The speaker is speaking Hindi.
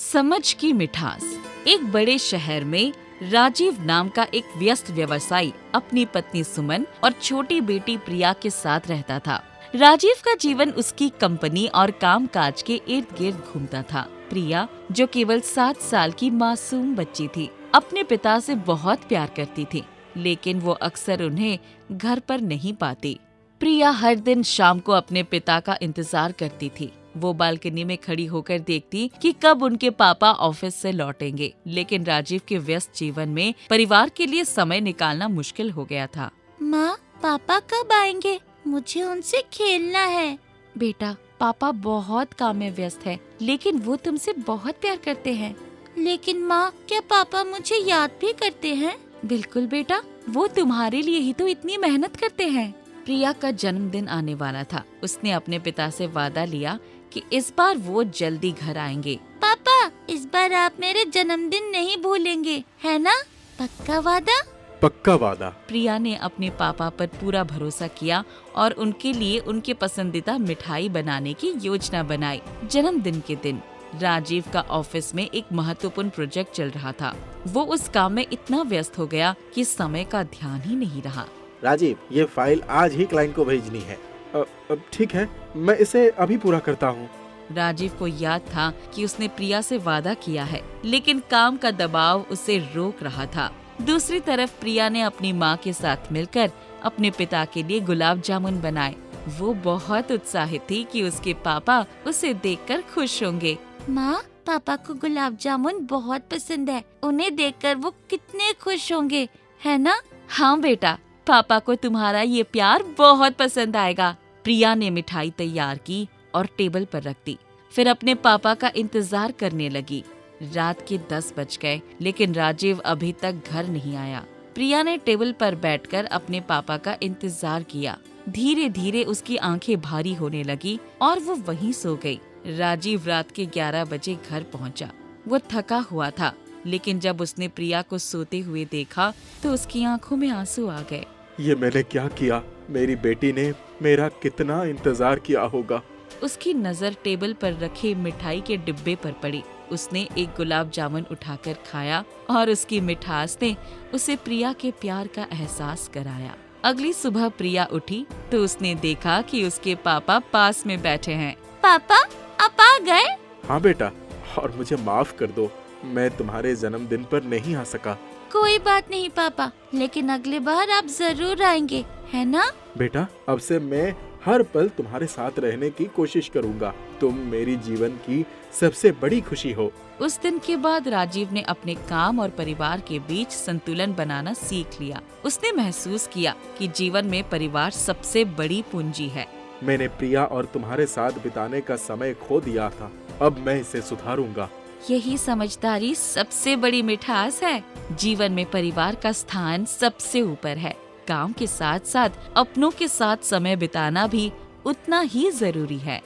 समझ की मिठास। एक बड़े शहर में राजीव नाम का एक व्यस्त व्यवसायी अपनी पत्नी सुमन और छोटी बेटी प्रिया के साथ रहता था। राजीव का जीवन उसकी कंपनी और कामकाज के इर्द गिर्द घूमता था। प्रिया, जो केवल 7 साल की मासूम बच्ची थी, अपने पिता से बहुत प्यार करती थी, लेकिन वो अक्सर उन्हें घर पर नहीं पाती। प्रिया हर दिन शाम को अपने पिता का इंतजार करती थी। वो बालकनी में खड़ी होकर देखती कि कब उनके पापा ऑफिस से लौटेंगे, लेकिन राजीव के व्यस्त जीवन में परिवार के लिए समय निकालना मुश्किल हो गया था। माँ, पापा कब आएंगे? मुझे उनसे खेलना है। बेटा, पापा बहुत काम में व्यस्त है, लेकिन वो तुमसे बहुत प्यार करते हैं। लेकिन माँ, क्या पापा मुझे याद भी करते हैं? बिल्कुल बेटा, वो तुम्हारे लिए ही तो इतनी मेहनत करते हैं। प्रिया का जन्मदिन आने वाला था। उसने अपने पिता से वादा लिया कि इस बार वो जल्दी घर आएंगे। पापा, इस बार आप मेरे जन्मदिन नहीं भूलेंगे, है ना? पक्का वादा? पक्का वादा। प्रिया ने अपने पापा पर पूरा भरोसा किया और उनके लिए उनके पसंदीदा मिठाई बनाने की योजना बनाई। जन्मदिन के दिन राजीव का ऑफिस में एक महत्वपूर्ण प्रोजेक्ट चल रहा था। वो उस काम में इतना व्यस्त हो गया कि समय का ध्यान ही नहीं रहा। राजीव, ये फाइल आज ही क्लाइंट को भेजनी है। ठीक है, मैं इसे अभी पूरा करता हूँ। राजीव को याद था कि उसने प्रिया से वादा किया है, लेकिन काम का दबाव उसे रोक रहा था। दूसरी तरफ प्रिया ने अपनी माँ के साथ मिलकर अपने पिता के लिए गुलाब जामुन बनाए। वो बहुत उत्साहित थी कि उसके पापा उसे देखकर खुश होंगे। माँ, पापा को गुलाब जामुन बहुत पसंद है। उन्हें देखकर वो कितने खुश होंगे, है ना? हाँ बेटा, पापा को तुम्हारा ये प्यार बहुत पसंद आएगा। प्रिया ने मिठाई तैयार की और टेबल पर रख दी। फिर अपने पापा का इंतजार करने लगी। रात के 10 बज गए, लेकिन राजीव अभी तक घर नहीं आया। प्रिया ने टेबल पर बैठकर अपने पापा का इंतजार किया। धीरे धीरे उसकी आंखें भारी होने लगी और वो वहीं सो गई। राजीव रात के 11 बजे घर पहुंचा। वो थका हुआ था, लेकिन जब उसने प्रिया को सोते हुए देखा तो उसकी आंखों में आंसू आ गए। ये मैंने क्या किया? मेरी बेटी ने मेरा कितना इंतजार किया होगा। उसकी नजर टेबल पर रखे मिठाई के डिब्बे पर पड़ी। उसने एक गुलाब जामुन उठाकर खाया और उसकी मिठास ने उसे प्रिया के प्यार का एहसास कराया। अगली सुबह प्रिया उठी तो उसने देखा कि उसके पापा पास में बैठे हैं। पापा, आप आ गए? हाँ बेटा, और मुझे माफ कर दो, मैं तुम्हारे जन्मदिन पर नहीं आ सका। कोई बात नहीं पापा, लेकिन अगली बार आप जरूर आएंगे, है ना? बेटा, अब से मैं हर पल तुम्हारे साथ रहने की कोशिश करूंगा। तुम मेरी जीवन की सबसे बड़ी खुशी हो। उस दिन के बाद राजीव ने अपने काम और परिवार के बीच संतुलन बनाना सीख लिया। उसने महसूस किया कि जीवन में परिवार सबसे बड़ी पूंजी है। मैंने प्रिया और तुम्हारे साथ बिताने का समय खो दिया था, अब मैं इसे सुधारूंगा। यही समझदारी सबसे बड़ी मिठास है। जीवन में परिवार का स्थान सबसे ऊपर है। काम के साथ साथ अपनों के साथ समय बिताना भी उतना ही जरूरी है।